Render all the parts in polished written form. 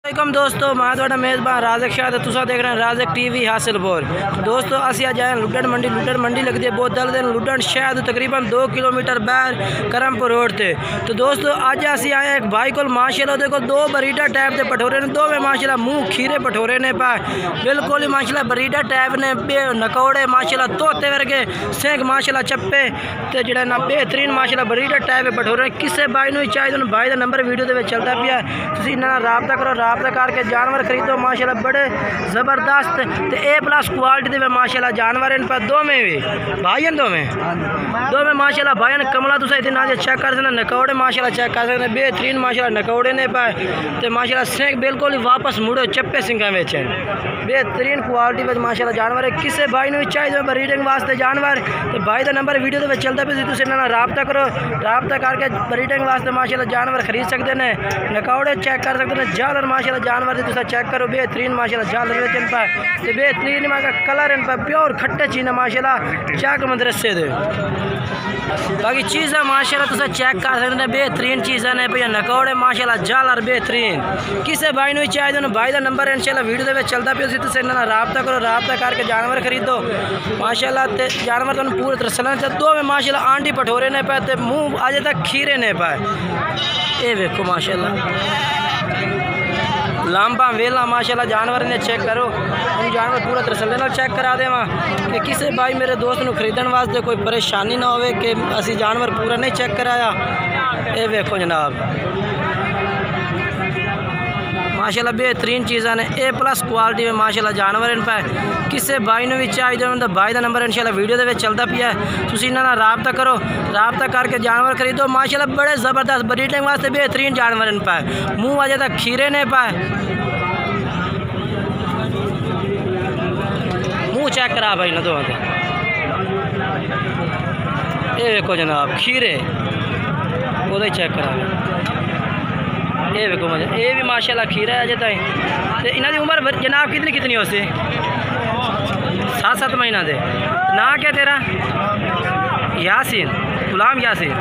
वालेकुम दोस्तों, मैं थोड़ा मेज़बान राज़क शाह ते तुसा देख रहे हैं राज़क टीवी हासिलपुर। दोस्तों असी अज आए लुड्डन मंडी लगती है बहुत जल्द लुड्डन शहर तकरीबन 2 किलोमीटर बाहर करमपुर रोड से। तो दोस्तों अज असी आए एक भाई को माशाल्लाह देखो 2 बरीडा टाइप के पठोरे ने, 2 में माशाल्लाह मुँह खीरे पठोरे ने पाए बिल्कुल ही माशाल्लाह बरीडा टाइप ने नकौड़े माशाल्लाह तोते वर्गे सेंक माशाल्लाह चप्पे तो जो ना बेहतरीन माशाल्लाह बरीडा टाइप के पठोरे। किसी भाई को चाहिए भाई का नंबर वीडियो के चलता पिया, तुम इन्होंने रबता करो, रबता करके जानवर खरीदो माशाल्लाह बड़े ज़बरदस्त तो A+ क्वालिटी के माशाल्लाह जानवर इन पर 2 में भी भाई 2 में माशाल्लाह भाई कमला तुम इतने आज चेक कर सकते नकौड़े माशाल्लाह चेक कर सकते बेहतरीन माशाल्लाह नकौड़े ने पाए तो माशाल्लाह सेंक बिल्कुल ही वापस मुड़ो चप्पे सिंगा में बेहतरीन क्वालिटी में माशाल्लाह जानवर है। किसी भाई को चाहिए ब्रीडिंग वास्ते जानवर तो भाई का नंबर वीडियो के चलता पे तुम इन्होंने रबता करो, रबता करके ब्रीडिंग वास्ते माशाल्लाह जानवर खरीद सकते हैं। नकौड़े चेक कर सकते हैं, झालर माशाल्लाह जानवर तुम चेक करो बेहतरीन माशाल्लाह झालर इन पर तो बेहतरीन कलर इन पर प्योर खट्टे चीज़ माशाल्लाह चेक मदरसे दे बाकी चीज़ा माशाल्लाह तुम चेक कर सकते हैं बेहतरीन चीज़ा ने भैया नकौड़े माशाल्लाह झालर बेहतरीन। किसी भाई को चाहिए भाई का नंबर इंशाल्लाह वीडियो के चलता पे तुम इन्होंने रबता करो, रबता करके जानवर खरीदो माशाल्लाह ते जानवर तुम पूरे तरह चलना चाहिए। 2 में माशाल्लाह आंटी पठोरे ने पाए तो मुँह अजे तक खीरे ने पाए ये देखो माशाल्लाह लांबा वेला माशाल्लाह जानवर ने चेक करो उन जानवर पूरा तरसले ना चेक करा देव कि किसी भाई मेरे दोस्त को खरीदने वास्ते कोई परेशानी ना हो कि असी जानवर पूरा नहीं चेक कराया। ये देखो जनाब माशाल्लाह बेहतरीन चीज़ा ने A+ क्वालिटी में माशाल्लाह जानवर इन पर। किसी भाई को भी चाहिए तो भाई का नंबर इंशाल्लाह वीडियो के चलता पिया तुम इन्होंने रबता करो, रबता करके जानवर खरीदो माशाल्लाह बड़े ज़बरदस्त ब्रीडिंग वास्ते बेहतरीन जानवर इन पर। मुँह अजे तक खीरे ने पाए मुँह चेक करा भाई ना 2 ये देखो जनाब खीरे वो चेक करा ये देखो मजा ये भी माशाल्लाह खीरा है अजे तक तो इन्हों की उम्र जनाब कितनी हो सी 7 महीना दे ना क्या तेरा यासीन गुलाम यासीन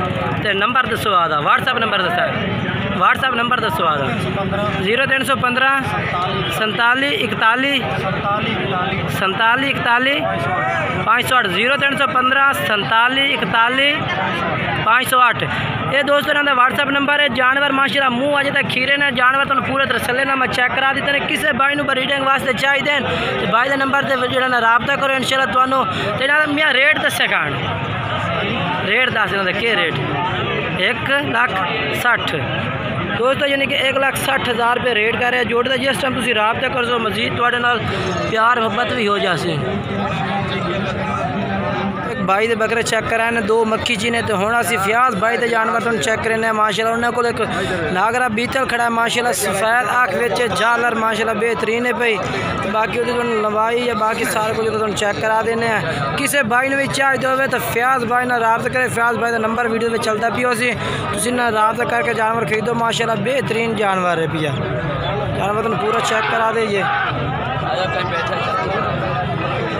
तो नंबर दसो आदा व्हाट्सअप नंबर दसा व्हाट्सअप नंबर दसो आदा 0315 47 41 47 41 508 0315 47 41 508 ये दोस्तों इन्होंने व्हाट्सअप नंबर है। जानवर माशाल्लाह मुँह अजे तक खीरे ने जानवर तुम पूरे तरह चले ना मैं चेक करा देते हैं। किसी भाई को ब्रीडिंग वास्ते चाहिए तो भाई का नंबर से जो रबता करो इंशाल्लाह तुहानू तो इन्होंने मैं रेट दस्या खान रेट दस इन्होंने के रेट 1,60,000 दोस्तों यानी कि 1,60,000 रुपये रेट कर रहे हैं जोड़ता जिस टाइम तुम रबता कर सो मजीद थोड़े नाल प्यार मोहब्बत भी हो जासी। भाई दे बकरे चेक कराने 2 मक्खी चीने तो हूँ असी फ्याज भाई के जानवर तुम चेक करने माशाल्लाह उन्होंने को एक नागरा बीतल खड़ा माशाल्लाह सफ़ैद आँख बेच झालर माशाल्लाह बेहतरीन है भाई तो बाकी वो लंबाई या बाकी सारे को तुम चेक करा देने हैं। किसी भाई ने भी चाहिए हो तो फ्याज भाई ना रबता करे, फ्याज भाई का नंबर वीडियो में चलता पियो सी तुम रबता करके जानवर खरीदो माशाल्लाह बेहतरीन जानवर है भैया जानवर तुम पूरा चेक करा दीजिए।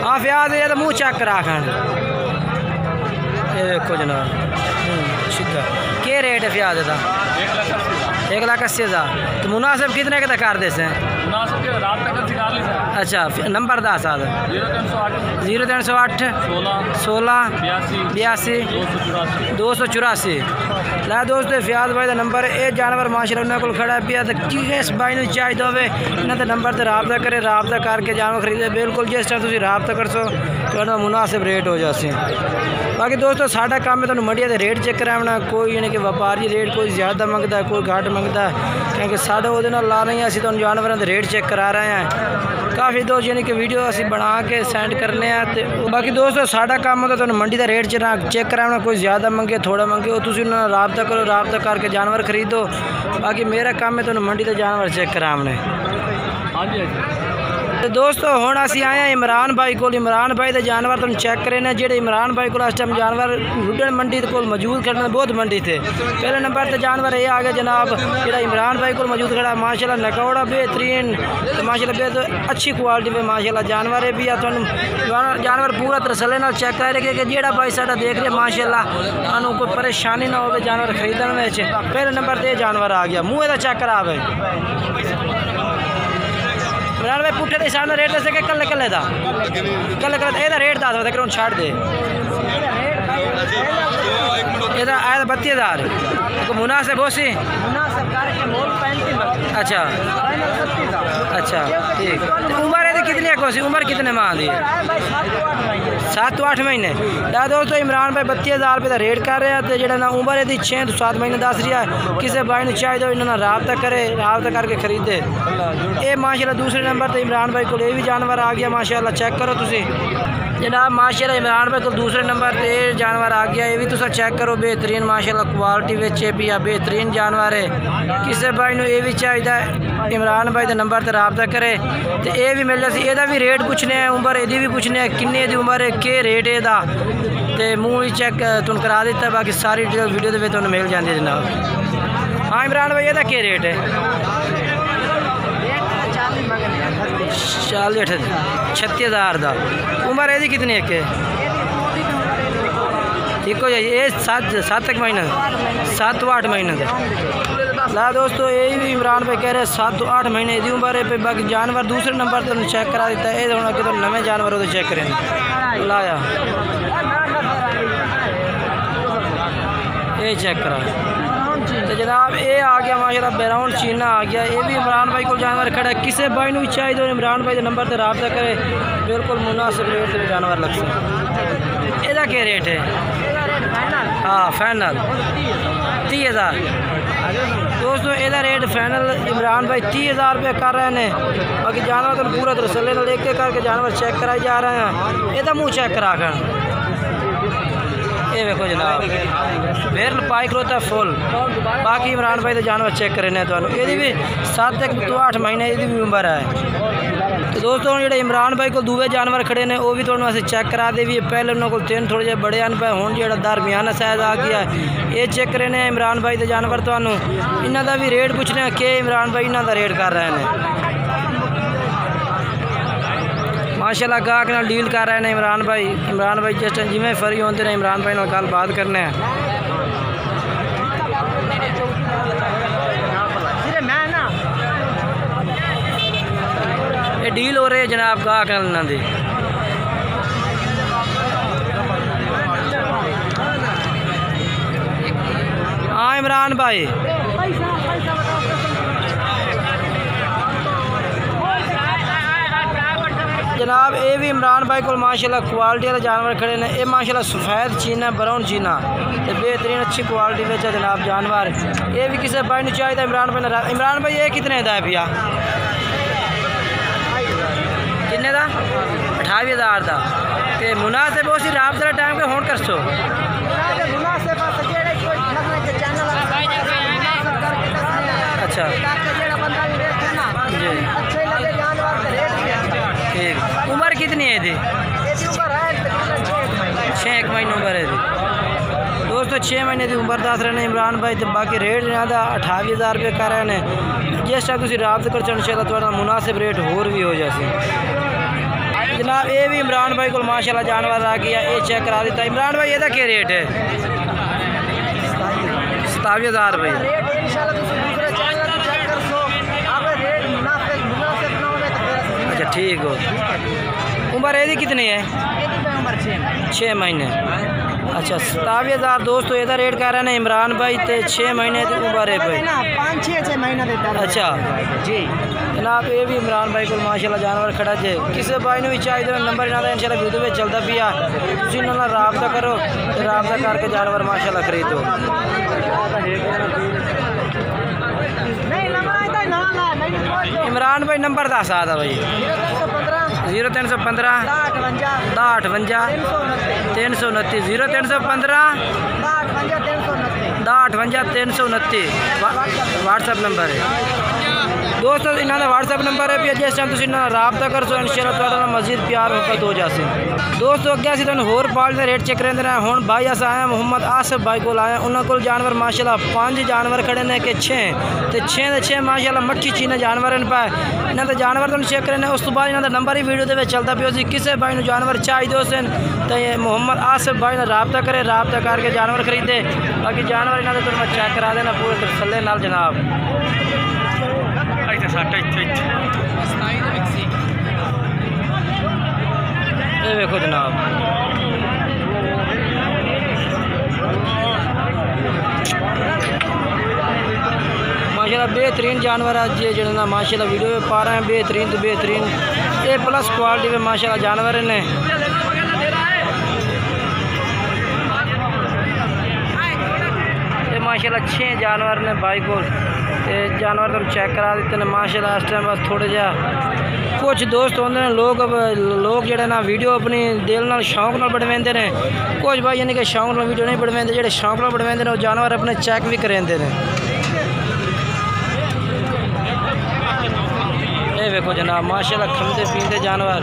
हाँ फ्याज है तो मुँह चेक करा खान ये देखो जनाब सीधा क्या रेट है फ्याज का 1,80,000 तो मुनासिब कितने के कर देते हैं? अच्छा नंबर 10 0308 16 82 284 ला दोस्तों फ्याज भाई का नंबर ये जानवर माशाल्लाह उन्होंने को खड़ा पिया तो किस भाई को चाहिए हो इन्होंने नंबर से रबता करे, रबता करके जानवर खरीदे बिल्कुल जिस टाइम तुम रबता कर सो तो मुनासिब रेट हो जाते। बाकी दोस्तों साढ़ा काम है तो मंडिया के रेट चेक कराना कोई यानी कि व्यापारी रेट कोई ज़्यादा मंगता है कोई घट मंगता है क्योंकि साढ़े वो ला रहे हैं असी तो जानवरों के रेट चेक करा रहे हैं काफ़ी दोस्त यानी कि वीडियो असी बना के सेंड करने हैं तो बाकी दोस्तों साढ़ा काम होता तो मंडी का रेट चेक कराना कोई ज़्यादा मंगे थोड़ा मंगे वो तुम उन्होंने रबता करो, रबता करके जानवर खरीदो। बाकी मेरा काम है तो मंडी के जानवर चेक कराने। तो दोस्तों हुण असी आए हैं इमरान भाई को, इमरान भाई के जानवर तुम चेक करें जेडे इमरान भाई को इस टाइम जानवर लुड्डन मंडी को मौजूद खड़े बहुत मंडी थे। पहले नंबर पर जानवर ये आ गया जनाब जो इमरान भाई को मौजूद खड़ा माशाल्लाह नकौड़ा बेहतरीन तो माशाल्लाह बेहद अच्छी क्वालिटी में माशाल्लाह जानवर है भी जानवर पूरा तसल्ली नाल चेक कर रहे कि जेड़ा भाई साडा देख रहे माशाल्लाह सानू कोई परेशानी ना हो जानवर खरीदने में। पहले नंबर पर जानवर आ गया मुँह चेक करा भाई पुट्ठे के हिसाब रेट दसे कल्ले कल्ले का कल्ले रेट दस बता कर छड़ दे आया 32,000 मुनासिब बोसी। अच्छा अच्छा ठीक। उम्र है कितनी है कोसी उम्र कितने माह दी है? 7-8 महीने। दोस्तों इमरान भाई 32,000 रुपये का रेट कर रहे हैं तो जो ना उम्र है 6 तो 7 महीने दस रहा है। किसी भाई ने चाहिए तो इन्होंने रबता करे रबता करके खरीदे। ये माशाल्लाह दूसरे नंबर तो इमरान भाई को भी जानवर आ गया माशाल्लाह चेक करो तुसी जनाब माशाल्लाह इमरान भाई को दूसरे नंबर पर ये जानवर आ गया। ये भी तुम चेक करो बेहतरीन माशाल्लाह क्वालिटी बेचे भी आ बेहतरीन जानवर है। किसी भाई ने ये भी चाहिए इमरान भाई के नंबर पर रबता करे तो ये भी मिल जाए। यदा भी रेट पूछने हैं उम्र यदी भी पूछने हैं किन्ने दी उम्र है के रेट है तो मूँह भी चेक तुम करा दिता बाकी सारी वीडियो के तुम मिल जाती है जनाब। हाँ इमरान भाई यदा के रेट है? 36,000 का। उम्र यदी कितनी है के ठीक हो जाए? ये 7 महीने 7-8 महीने का। ला दोस्तों ये भी इमरान भाई कह रहे 7-8 महीने की उम्र है। बाकी जानवर दूसरे नंबर तो चेक करा देता है। ये तो नवे जानवर तो चेक करें लाया ये चेक करा तो जनाब ये आ गया माशाल्लाह बैराउंड चीना आ गया। ये भी इमरान भाई को जानवर खड़ा है। किसी भाई ने भी चाहिए तो इमरान भाई के नंबर पर रबता करे बिल्कुल मुनासिब रेट से जानवर लग सकते। यदा क्या रेट है? हाँ फाइनल 30,000। दोस्तों यदा रेट फाइनल इमरान भाई 30,000 रुपये कर रहे हैं। बाकी जानवर तो पूरा तसल्ले में लेके करके जानवर चेक कराए जा रहे हैं। यदा मुँह चेक करा कर ये देखो जनाब फिर पाई खलोता फुल। बाकी इमरान भाई तो जानवर चेक करने तो ये भी 7-8 महीने ये भी उम्र है। तो दोस्तों जो इमरान भाई को दूसरे जानवर खड़े ने वो भी थोड़ा अस चेक करा दे भी। पहले उन्होंने को 3 थोड़े जे बड़े आन पे हूँ जो दरमियाना साइज आ गया है। ये चेक करने इमरान भाई के जानवर तो इन्हों का भी रेट पूछने कि इमरान भाई इन्हों का रेट कर रहे हैं। माशाल्लाह गाहक नाल डील कर रहे हैं इमरान भाई जिस टाइम जिमें फ्री होते हैं इमरान भाई नाल गल बात करने हैं। ये डील हो रही है जनाब गाहक नाल इन्हां दी। हाँ इमरान भाई जनाब ये भी इमरान भाई को माशाल्लाह क्वालिटी वाले जानवर खड़े ने। ये माशाल्लाह सफ़ेद चीना ब्राउन चीना तो बेहतरीन अच्छी क्वालिटी में जनाब जानवर। ये भी किसी भाई ने चाहिए इमरान भाई ये कितने का है भैया? किन्ने का? 28,000 का। तो मुनासिब उसी रात जरा टाइम के होन कर सो अच्छा जी ठीक। उम्र कितनी है थी? 6 महीने उम्र है थी। दोस्तों 6 महीने की उम्र दस रहे हैं इमरान भाई। तो बाकी रेट यहाँ का 28,000 रुपये कर रहे हैं। जिस टाइम तुम रबता कर इंशाल्लाह थोड़ा मुनासिब रेट होर भी हो जाए जनाब। ये भी इमरान भाई को माशाल्लाह जानवर आ गया। ये चेक करा देता इमरान भाई। यदा क्या रेट है? 27,000 रुपये। अच्छा ठीक हो। उम्र यदि कितनी है? 6 महीने। अच्छा 27,000 दोस्तों यदा रेट कर रहे हैं इमरान भाई। तो 6 महीने की उम्र है भाई 5-6 महीने। अच्छा जी जनाब ये भी इमरान भाई को माशाल्लाह जानवर खड़ा जे। किसी भाई ने भी चाहिए तो नंबर इन्होंने इंशाल्लाह वीडियो में चलता भी आ तुम इन्होंने रबता करो तो रबता करके जानवर माशाल्लाह खरीदो। इमरान भाई नंबर दस आ था भाई 0315 58 329 0315 58 329 व्हाट्सएप नंबर है दोस्तों। इन्हों का व्हाट्सएप नंबर है भी जिस टाइम तुम रबता कर सो इंशाल्लाह मजीद प्यार मुहब्बत हो जाए। दोस्तों अगे असीं तुहानूं होर पाल दे रेट चेक करेंदे रहे। हुण भाई अस आए मोहम्मद आसिफ भाई को आए उन्होंने को जानवर माशाल्लाह 5 जानवर खड़े ने कि 6 तो 6 के 6 माशाल्लाह मट्ठी चीने जानवर पाए। इन्हों के जानवर तुम चेक करें उस तो बाद इन्हों का नंबर ही वीडियो के चलता पियो सी। किसी भाई जानवर चाहिए सन तो मोहम्मद आसिफ भाई ने रबता करे रबता करके जानवर खरीदे। बाकी जानवर इन्हों के मैं चेक करा देना पूरे तसल्ले नाल जनाब। देखो जनाब, माशाल्लाह बेहतरीन जानवर आज ये जो ना माशाल्लाह वीडियो में पा रहे हैं, बेहतरीन तो बेहतरीन A+ क्वालिटी में माशाल्लाह जानवर ने। ये माशाल्लाह 6 जानवर ने भाई को जानवर तुम चेक करा देते हैं माशाल्लाह। इस टाइम बस थोड़े जा कुछ दोस्त होंगे ने लोग जड़े ना वीडियो अपनी दिल नाल शौक नाल बनवाते हैं, कुछ भाई यानी कि शौक नाल वीडियो नहीं बनवाते, जो शौक नाल बनवाते हैं वो जानवर अपने चेक भी कराते हैं। ये देखो जनाब माशाल्लाह खमते पीते जानवर।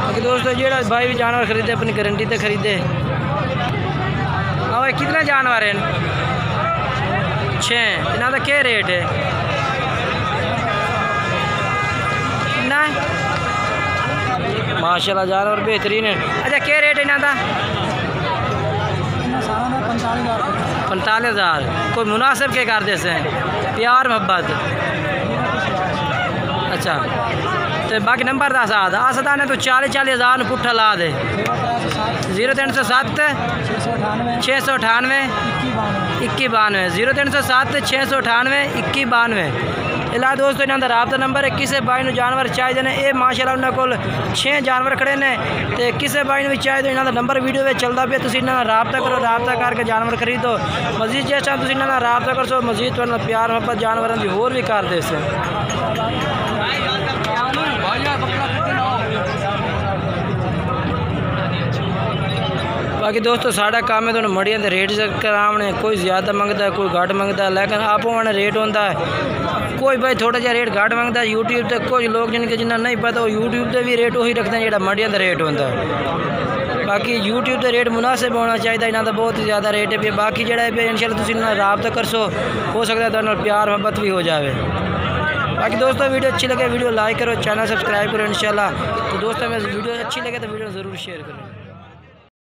बाकी दोस्तों जेड़ा भाई भी जानवर खरीदे अपनी गारंटी से खरीदे। और कितने जानवर हैं? 6। इन्हों का क्या रेट है? कितना माशाल्लाह जानवर बेहतरीन है। अच्छा क्या रेट है इन्हों का? 45,000। कोई मुनासिब के कर दे से प्यार मोहब्बत। अच्छा तो बाकी नंबर दस आसदा ने तो 40,000 पुट्ठा ला दे। 0307 698 2192 0307 698 2192। इला दोस्तों इन्हों का राबता नंबर है। किसी भाई को जानवर चाहिए ने ये माशाल्लाह उन्होंने को 6 जानवर खड़े ने, तो किसी भाई को भी चाहिए तो इन्हों का नंबर वीडियो में चलता पे, तुम इन्हों राबता करो, राबता करके जानवर खरीदो। मजीद जिस टाइम तुम इन्हों राबता कर सो मजीद थोड़ा प्यार मोहब्बत जानवरों की होर भी कर दे से। बाकी दोस्तों साढ़ा काम है तो मड़िया के रेट कराने, कोई ज़्यादा मंगता है कोई घट मंगता है, लेकिन आपो मैंने रेट होता है। कोई भाई थोड़ा जहा रेट घट मंगता है यूट्यूब तक, कुछ लोग जिनके जिन्ना नहीं पता वो यूट्यूब पर भी रेट वही रखते हैं जो मड़िया का रेट होता है। बाकी यूट्यूब पर रेट मुनासिब होना चाहिए, इन्हों का बहुत ज़्यादा रेट है। बाकी जो है इंशाल्लाह तुम इन्होंने राबता कर सो, हो सकता है तो प्यार मोहब्बत भी हो जाए। बाकी दोस्तों वीडियो अच्छी लगे वीडियो लाइक करो, चैनल सब्सक्राइब करो इंशाल्लाह। तो दोस्तों में वीडियो अच्छी लगे तो वीडियो ज़रूर शेयर करो।